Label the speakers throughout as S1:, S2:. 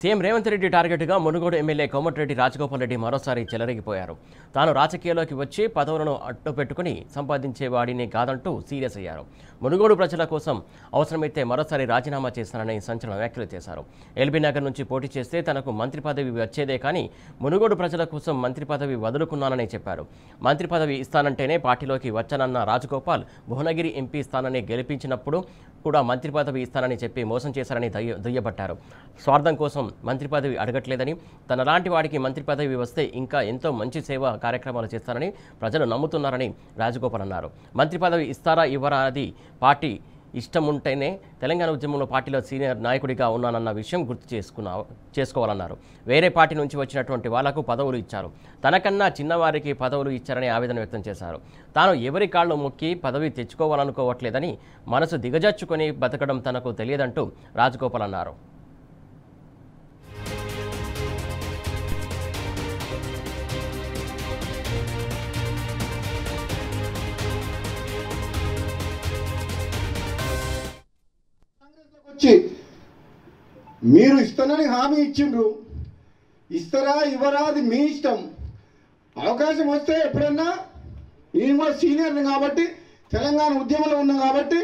S1: CM Revanth Reddy టార్గెట్గా Munugode MLA Komatireddy Rajagopal Reddy మరోసారి చెలరేగిపోయారు. తాను రాజకీయాల్లోకి వచ్చి పదవులను అడ్డుపెట్టుకుని సంపాదించేవాడిని కాదంటూ సీరియస్ అయ్యారు. మునుగోడు ప్రజల కోసం అవసరమైతే మరోసారి రాజీనామా చేస్తానని సంచలన వ్యాఖ్యలు చేశారు. ఎల్బీ నగర్ నుంచి పోటీ చేస్తే తనకు మంత్రి పదవి వచ్చేదే కానీ మునుగోడు ప్రజల కోసం మంత్రి పదవి వదులుకున్నానని చెప్పారు. మంత్రి పదవి ఇస్తానంటేనే పార్టీలోకి వచ్చానన్న రాజగోపాల్ భువనగిరి ఎంపీ స్థానాన్ని గెలిపించినప్పుడు కూడా మంత్రి పదవి ఇస్తానని చెప్పి మోసం చేశారని దుయ్యబట్టారు. స్వార్థం కోసం మంత్రి పదవి అడగట్లేదని, తనలాంటి వాడికి మంత్రి పదవి వస్తే ఇంకా ఎంతో మంచి సేవా కార్యక్రమాలు చేస్తారని ప్రజలు నమ్ముతున్నారని రాజగోపాల్ అన్నారు. మంత్రి పదవి ఇస్తారా ఇవ్వరా అది పార్టీ ఇష్టం ఉంటేనే తెలంగాణ ఉద్యమంలో పార్టీలో సీనియర్ నాయకుడిగా ఉన్నానన్న విషయం గుర్తు చేసుకోవాలన్నారు. వేరే పార్టీ నుంచి వచ్చినటువంటి వాళ్లకు పదవులు ఇచ్చారు, తనకన్నా చిన్నవారికి పదవులు ఇచ్చారని ఆవేదన వ్యక్తం చేశారు. తాను ఎవరి కాళ్ళు మొక్కి పదవి తెచ్చుకోవాలనుకోవట్లేదని, మనసు దిగజార్చుకొని బతకడం తనకు తెలియదంటూ రాజగోపాల్ అన్నారు.
S2: మీరు ఇస్తానని హామీ ఇచ్చిండ్రు, ఇస్తారా ఇవ్వరా అది మీ ఇష్టం. అవకాశం వస్తే ఎప్పుడన్నా నేను కూడా సీనియర్ని కాబట్టి తెలంగాణ ఉద్యమంలో ఉన్నాం కాబట్టి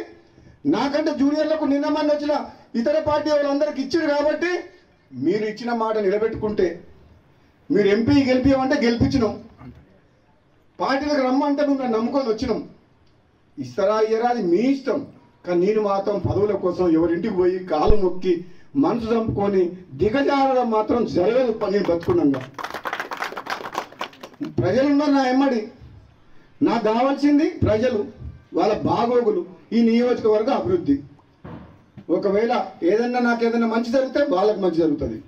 S2: నాకంటే జూనియర్లకు నిన్నమని వచ్చిన ఇతర పార్టీ వాళ్ళందరికీ ఇచ్చారు కాబట్టి మీరు ఇచ్చిన మాట నిలబెట్టుకుంటే, మీరు ఎంపీ గెలిపించమంటే గెలిపించినాం, పార్టీలకు రమ్మంటే మేము నమ్ముకొని వచ్చినాం. ఇస్తారా ఇయ్యరా అది మీ ఇష్టం. కానీ నేను మాత్రం పదవుల కోసం ఎవరింటికి పోయి కాలు మొక్కి మనసు చంపుకొని దిగజారడం మాత్రం జరగదు. నేను బతుకున్నాగా ప్రజలున్నారు నా ఎమ్మడి. నాకు కావాల్సింది ప్రజలు, వాళ్ళ బాగోగులు, ఈ నియోజకవర్గ అభివృద్ధి. ఒకవేళ నాకు ఏదైనా మంచి జరిగితే వాళ్ళకి మంచి జరుగుతుంది,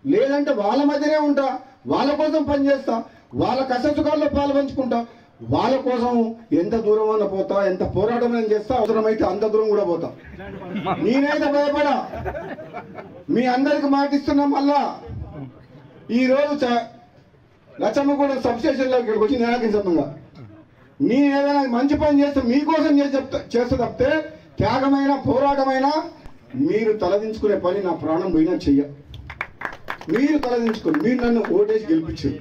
S2: లేదంటే వాళ్ళ మధ్యనే ఉంటా, వాళ్ళ కోసం పనిచేస్తా, వాళ్ళ కష్టసుఖాల్లో పాలు పంచుకుంటా, వాళ్ళ కోసం ఎంత దూరం అన్న పోతా, ఎంత పోరాటం అని చేస్తా, అవసరమైతే అంత దూరం కూడా పోతా. నేనైతే భయపడా. మీ అందరికి మాటిస్తున్నా. మళ్ళా ఈరోజు లచ్చమ్మగూడ సబ్స్టేషన్లో ఇక్కడికి వచ్చి నిరాకరించగా నేను ఏదైనా మంచి పని చేస్తే మీకోసం చేస్తే తప్పితే త్యాగమైన పోరాటమైనా మీరు తలదించుకునే పని నా ప్రాణం పోయినా చెయ్య. మీరు తలదించుకోండి, మీరు నన్ను ఓటేసి గెలిపించారు.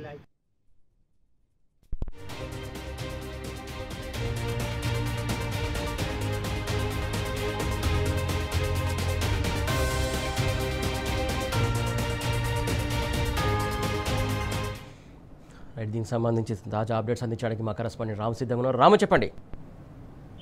S1: దీనికి సంబంధించి తాజా అప్డేట్స్ అందించడానికి మా కరెస్పాండెంట్ రాము సిద్ధంగా ఉన్నారు. రాము, చెప్పండి.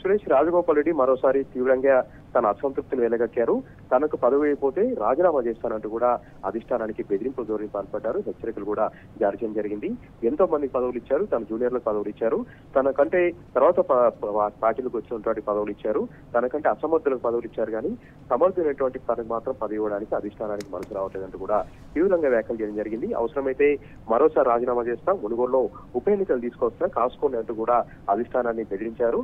S3: సురేష్, రాజగోపాల్ రెడ్డి మరోసారి తీవ్రంగా తన అసంతృప్తిని వెలగక్కారు. తనకు పదవి అయిపోతే రాజీనామా చేస్తానంటూ కూడా అధిష్టానానికి బెదిరింపు ధోరణి పాల్పడ్డారు. హెచ్చరికలు కూడా జారీ చేయడం జరిగింది. ఎంతో మందికి పదవులు ఇచ్చారు, తన జూనియర్లకు పదవులు ఇచ్చారు, తనకంటే తర్వాత పార్టీలకు వచ్చినటువంటి పదవులు ఇచ్చారు, తనకంటే అసమర్థులకు పదవులు ఇచ్చారు, కానీ సమర్థులైనటువంటి తనకు మాత్రం పదవి ఇవ్వడానికి అధిష్టానానికి మనసు రావట్లేదంటూ కూడా తీవ్రంగా వ్యాఖ్యలు చేయడం జరిగింది. అవసరమైతే మరోసారి రాజీనామా చేస్తాం, మునుగోడులో ఉప ఎన్నికలు తీసుకొస్తా, కాసుకోండి అంటూ కూడా అధిష్టానాన్ని బెదిరించారు.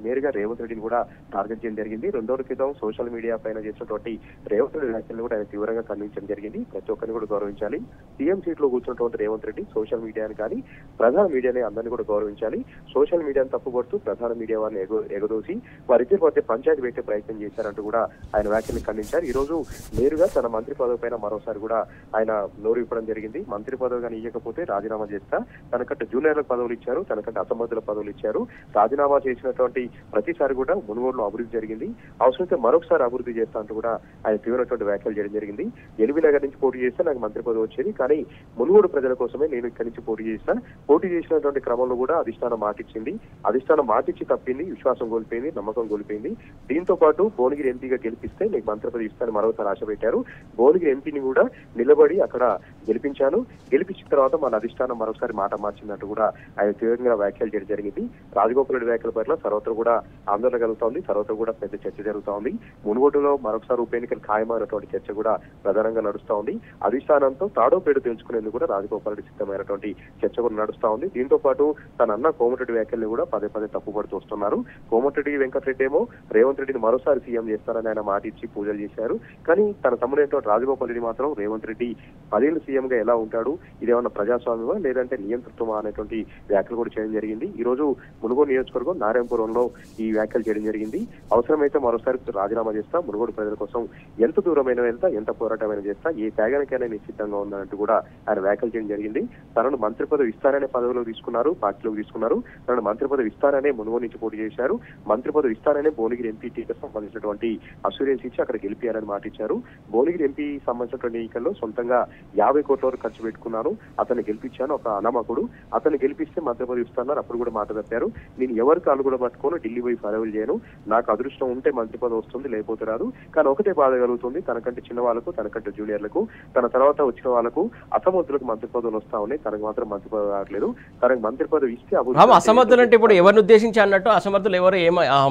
S3: నేరుగా రేవంత్ రెడ్డిని కూడా టార్గెట్ చేయడం జరిగింది. 2 రోజుల క్రితం సోషల్ మీడియా పైన చేసినటువంటి రేవంత్ రెడ్డి వ్యాఖ్యలను కూడా ఆయన తీవ్రంగా ఖండించడం జరిగింది. ప్రతి ఒక్కరిని కూడా గౌరవించాలి. సీఎం సీట్ లో కూర్చున్నటువంటి రేవంత్ రెడ్డి సోషల్ మీడియాని కానీ ప్రధాన మీడియాని అందరినీ కూడా గౌరవించాలి. సోషల్ మీడియాను తప్పుపడుతూ ప్రధాన మీడియా వారిని ఎగదోసి వారిద్దరి మధ్య పంచాయతీ పెట్టే ప్రయత్నం చేశారంటూ కూడా ఆయన వ్యాఖ్యలను ఖండించారు. ఈ రోజు నేరుగా తన మంత్రి పదవి పైన మరోసారి కూడా ఆయన నోరు ఇవ్వడం జరిగింది. మంత్రి పదవి కానీ ఇవ్వకపోతే రాజీనామా చేస్తా, తనకంటే జూనియర్లకు పదవులు ఇచ్చారు, తనకంటే అసమర్థుల పదవులు ఇచ్చారు, రాజీనామా చేసినటువంటి ప్రతిసారి కూడా మునుగోడులో అభివృద్ధి జరిగింది, అవసరమైతే మరొకసారి అభివృద్ధి చేస్తా అంటూ కూడా ఆయన తీవ్రమైనటువంటి వ్యాఖ్యలు చేయడం జరిగింది. ఎల్బీ నగర్ నుంచి పోటీ చేస్తే నాకు మంత్రి పదవి వచ్చేది, కానీ మునుగోడు ప్రజల కోసమే నేను ఇక్కడి నుంచి పోటీ చేస్తా. పోటీ చేసినటువంటి క్రమంలో కూడా అధిష్టానం మాటిచ్చింది, అధిష్టానం మాటిచ్చి తప్పింది, విశ్వాసం కోల్పోయింది, నమ్మకం కోల్పోయింది. దీంతో పాటు భువనగిరి ఎంపీగా గెలిపిస్తే నీకు మంత్రి పదవి ఇస్తానని మరొకసారి ఆశ పెట్టారు. భువనగిరి ఎంపీని కూడా నిలబడి అక్కడ గెలిపించాను, గెలిపించిన తర్వాత మన అధిష్టానం మరొకసారి మాట మార్చిందంటూ కూడా ఆయన తీవ్రంగా వ్యాఖ్యలు చేయడం జరిగింది. రాజగోపాల్ రెడ్డి వ్యాఖ్యల పట్ల సర్వత్ర కూడా ఆందోళన కలుగుతోంది, సర్వత్ర కూడా పెద్ద చర్చ జరుగుతూ ఉంది. మునుగోడులో మరొకసారి ఉప ఎన్నికలు ఖాయమైనటువంటి చర్చ కూడా ప్రధానంగా నడుస్తూ ఉంది. అధిష్టానంతో తాడో పేడు తెలుసుకునేందుకు కూడా రాజగోపాల్ రెడ్డి సిద్ధమైనటువంటి చర్చ కూడా నడుస్తూ ఉంది. దీంతో పాటు తన అన్న కోమటిరెడ్డి వ్యాఖ్యల్ని కూడా పదే పదే తప్పుపడుతూ వస్తున్నారు. కోమటిరెడ్డి వెంకటరెడ్డి ఏమో రేవంత్ రెడ్డిని మరోసారి సీఎం చేస్తారని ఆయన మాట ఇచ్చి పూజలు చేశారు, కానీ తన తమ్ముడైనటువంటి రాజగోపాల్ రెడ్డి మాత్రం రేవంత్ రెడ్డి 10 ఏళ్ళు సీఎం గా ఎలా ఉంటాడు, ఇదేమన్నా ప్రజాస్వామ్యమా లేదంటే నియంతృత్వమా అనేటువంటి వ్యాఖ్యలు కూడా చేయడం జరిగింది. ఈ రోజు మునుగోడు నియోజకవర్గం నారాయణపురంలో ఈ వ్యాఖ్యలు చేయడం జరిగింది. అవసరమైతే మరోసారి రాజీనామా చేస్తా, మునుగోడు ప్రజల కోసం ఎంత దూరమైన వెళ్తా, ఎంత పోరాటమైన చేస్తా, ఏ త్యాగానికైనా నిశ్చితంగా ఉందన్నట్టు కూడా ఆయన వ్యాఖ్యలు చేయడం జరిగింది. తనను మంత్రి పదవి ఇస్తారనే పదవిలో తీసుకున్నారు, పార్టీలోకి తీసుకున్నారు. తనను మంత్రి పదవి ఇస్తారనే మునుగోడు నుంచి పోటీ చేశారు. మంత్రి పదవి ఇస్తారనే భువనగిరి ఎంపీ టికెట్ సంబంధించినటువంటి అసూరెన్స్ ఇచ్చి అక్కడ గెలిపారని మాట ఇచ్చారు. భువనగిరి ఎంపీ సంబంధించినటువంటి ఎన్నికల్లో సొంతంగా 50 కోట్ల వరకు ఖర్చు పెట్టుకున్నాను, అతన్ని గెలిపించాను, ఒక అనామకుడు, అతన్ని గెలిపిస్తే మంత్రి పదవి ఇస్తున్నారు. అప్పుడు కూడా మాట తప్పారు. నేను ఎవరి కాలు కూడా పట్టుకోను, ఢిల్లీ పోయి పదవులు చేయను, నాకు అదృష్టం ఉంటే మంత్రి పదవి వస్తుంది, లేకపోతే రాదు. కానీ ఒకటే బాధ కలుగుతుంది, తనకంటే చిన్న వాళ్ళకు, తనకంటే జూనియర్లకు, తన తర్వాత వచ్చిన వాళ్ళకు అసమర్థులకు మంత్రి పదవులు వస్తా ఉన్నాయి, తనకు మాత్రం మంత్రి పదవి రావట్లేదు. తనకు మంత్రి పదవి ఇస్తే
S1: అసమర్థులు అంటే ఇప్పుడు ఎవరిని ఉద్దేశించి అన్నట్టు అసమర్థులు ఎవరు,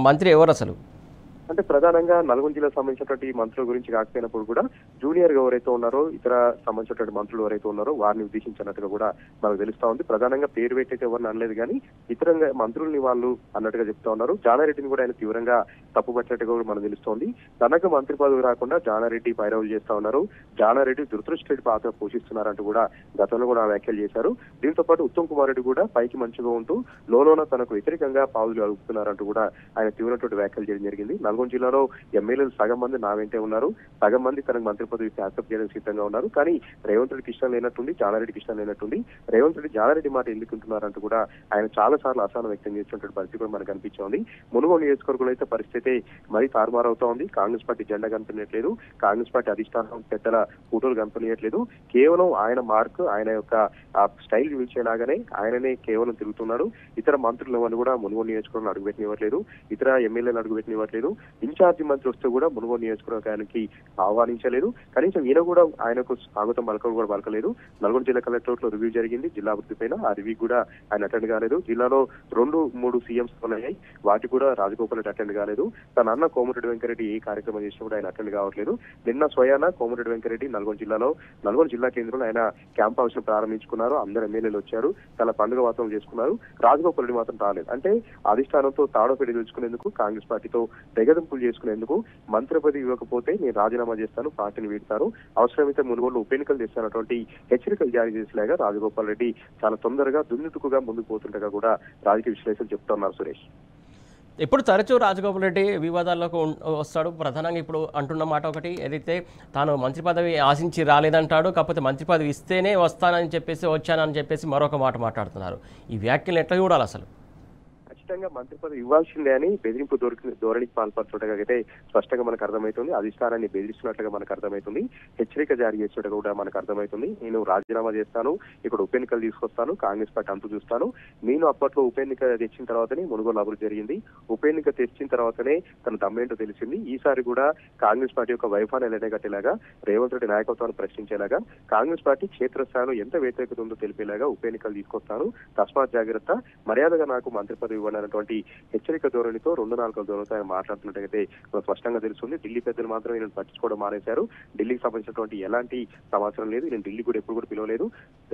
S1: మంత్రి ఎవరు అసలు?
S3: అంటే ప్రధానంగా నల్గొండ జిల్లా సంబంధించినటువంటి మంత్రుల గురించి కాకపోయినప్పుడు కూడా జూనియర్ గా ఎవరైతే ఉన్నారో, ఇతర సంబంధించినటువంటి మంత్రులు ఎవరైతే ఉన్నారో వారిని ఉద్దేశించినట్టుగా కూడా మనకు తెలుస్తా ఉంది. ప్రధానంగా పేరు పెట్టయితే ఎవరిని అనలేదు కానీ ఇతరంగా మంత్రుల్ని వాళ్ళు అన్నట్టుగా చెప్తా ఉన్నారు. జానారెడ్డిని కూడా ఆయన తీవ్రంగా తప్పుపట్టినట్టుగా కూడా మనకు తెలుస్తోంది. తనకు మంత్రి పదవి రాకుండా జానారెడ్డి పైరవులు చేస్తా ఉన్నారు, జానారెడ్డి దురదృష్టి పాత్ర పోషిస్తున్నారంటూ కూడా గతంలో కూడా వ్యాఖ్యలు చేశారు. దీంతో పాటు ఉత్తమ్ కుమార్ రెడ్డి కూడా పైకి మంచిగా ఉంటూ లోలోన తనకు వ్యతిరేకంగా పావులు అడుగుతున్నారంటూ కూడా ఆయన తీవ్రటువంటి వ్యాఖ్యలు చేయడం జరిగింది. నల్గొండ జిల్లాలో ఎమ్మెల్యేలు సగం మంది నా వెంటే ఉన్నారు, సగం మంది తనకు మంత్రి పదవి యాక్సెప్ట్ చేయడానికి సిద్ధంగా ఉన్నారు. కానీ రేవంత్ రెడ్డికి ఇష్టం లేనట్టుంది, జానారెడ్డికి ఇష్టం లేనట్టుంది. రేవంత్ రెడ్డి జానారెడ్డి మాట ఎన్నుకుంటున్నారంటూ కూడా ఆయన చాలా సార్లు అసహనం వ్యక్తం చేస్తున్నటువంటి పరిస్థితి కూడా మనకు కనిపించింది. మునుగోడు నియోజకవర్గంలో అయితే పరిస్థితి మరీ తారుమారవుతా ఉంది. కాంగ్రెస్ పార్టీ జెండా కనిపించట్లేదు, కాంగ్రెస్ పార్టీ అధిష్టానం పెద్దల ఫోటోలు కనిపించట్లేదు. కేవలం ఆయన మార్క్, ఆయన యొక్క స్టైల్ చూపించేలాగానే ఆయననే కేవలం తిరుగుతున్నాడు. ఇతర మంత్రులు ఎవరు కూడా మునుగోడు నియోజకవర్గంలో అడుగుపెట్టనివ్వట్లేదు, ఇతర ఎమ్మెల్యేలు అడుగుపెట్టనివ్వట్లేదు. ఇన్ఛార్జి మంత్రి వస్తే కూడా మునుగోడు నియోజకవర్గానికి ఆహ్వానించలేదు. కనీసం ఈయన కూడా ఆయనకు స్వాగతం పలకలేదు. నల్గొండ జిల్లా కలెక్టరేట్ లో రివ్యూ జరిగింది జిల్లా అభివృద్ధి పైన, ఆ రివ్యూ కూడా ఆయన అటెండ్ కాలేదు. జిల్లాలో 2-3 సీఎంస్ ఉన్నాయి, వాటి కూడా రాజగోపాల్ రెడ్డి అటెండ్ కాలేదు. తన అన్న కోమటిరెడ్డి వెంకరెడ్డి ఏ కార్యక్రమం చేసినా కూడా ఆయన అటెండ్ కావట్లేదు. నిన్న స్వయాన కోమటిరెడ్డి వెంకరెడ్డి నల్గొండ జిల్లా కేంద్రంలో ఆయన క్యాంప్ హౌస్ ను ప్రారంభించుకున్నారు. అందరు ఎమ్మెల్యేలు వచ్చారు, తన పండుగ వాతావరణం చేసుకున్నారు. రాజగోపాల్ రెడ్డి మాత్రం రాలేదు. అంటే అధిష్టానంతో తాడోపెడి తెలుసుకునేందుకు, కాంగ్రెస్ పార్టీతో తెగదింపులు చేసుకునేందుకు, మంత్రి పదవి ఇవ్వకపోతే నేను రాజీనామా చేస్తాను, పార్టీని వీడతాను, అవసరమైతే మునుగోడులో ఉప ఎన్నికలు చేస్తానటువంటి హెచ్చరికలు జారీ చేసేలాగా రాజగోపాల్ రెడ్డి చాలా తొందరగా దున్నుతుకుగా ముందుకు పోతుండగా కూడా రాజకీయ విశ్లేషణ చెప్తున్నారు సురేష్.
S1: ఇప్పుడు తరచూ రాజగోపాల్ రెడ్డి వివాదాల్లోకి వస్తాడు. ప్రధానంగా ఇప్పుడు అంటున్న మాట ఒకటి, ఏదైతే తాను మంత్రి పదవి ఆశించి రాలేదంటాడు, కాకపోతే మంత్రి పదవి ఇస్తేనే వస్తానని చెప్పేసి, వచ్చానని చెప్పేసి మరొక మాట మాట్లాడుతున్నారు. ఈ వ్యాఖ్యలు ఎట్లా చూడాలి అసలు?
S3: ఖచ్చితంగా మంత్రి పదవి ఇవ్వాల్సిందే అని బెదిరింపు ధోరణికి పాల్పడుతుండగా అయితే స్పష్టంగా మనకు అర్థమవుతుంది. అధిష్టానాన్ని బెదిరిస్తున్నట్లుగా మనకు అర్థమవుతుంది, హెచ్చరిక జారీ చేస్తున్నట్టుగా కూడా మనకు అర్థమవుతుంది. నేను రాజీనామా చేస్తాను, ఇక్కడ ఉప ఎన్నికలు తీసుకొస్తాను, కాంగ్రెస్ పార్టీ అంతు చూస్తాను. నేను అప్పట్లో ఉప ఎన్నిక తెచ్చిన తర్వాతనే మునుగోలు అభివృద్ధి జరిగింది, ఉప ఎన్నిక తెచ్చిన తర్వాతనే తన దమ్మేంటో తెలిసింది. ఈసారి కూడా కాంగ్రెస్ పార్టీ యొక్క వైఫల్యాన్ని ఎడగట్టేలాగా, రేవంత్ రెడ్డి నాయకత్వాన్ని ప్రశ్నించేలాగా, కాంగ్రెస్ పార్టీ క్షేత్రస్థాయిలో ఎంత వ్యతిరేకత ఉందో తెలిపేలాగా ఉప ఎన్నికలు తీసుకొస్తాను, తస్మాత్ జాగ్రత్త, మర్యాదగా నాకు మంత్రి పదవి ఇవ్వాలన్నటువంటి హెచ్చరిక ధోరణితో 2-4 ధోరణితో ఆయన మాట్లాడుతున్నట్టయితే స్పష్టంగా తెలుస్తుంది. ఢిల్లీ పెద్దలు మాత్రం ఈయన పట్టించుకోవడం మానేశారు. ఢిల్లీకి సంబంధించినటువంటి ఎలాంటి సమాచారం లేదు, నేను ఢిల్లీ కూడా ఎప్పుడు కూడా పిలవలేదు.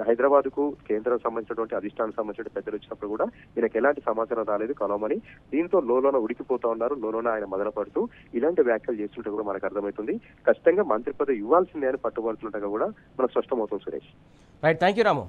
S3: హైదరాబాద్ కు కేంద్రం సంబంధించినటువంటి అధిష్టానం సంబంధించిన పెద్దలు వచ్చినప్పుడు కూడా ఈయనకి ఎలాంటి సమాచారం రాలేదు, కలవమని. దీంతో లోలోన ఉడికిపోతా ఉన్నారు, లోలోన ఆయన మొదలు పడుతూ ఇలాంటి వ్యాఖ్యలు చేస్తుంటే కూడా మనకు అర్థమవుతుంది. ఖచ్చితంగా మంత్రి పదవి ఇవ్వాల్సిందే అని పట్టుబడుతున్నట్టుగా కూడా మనకు స్పష్టమవుతుంది Suresh.
S1: Right, thank you Ramu.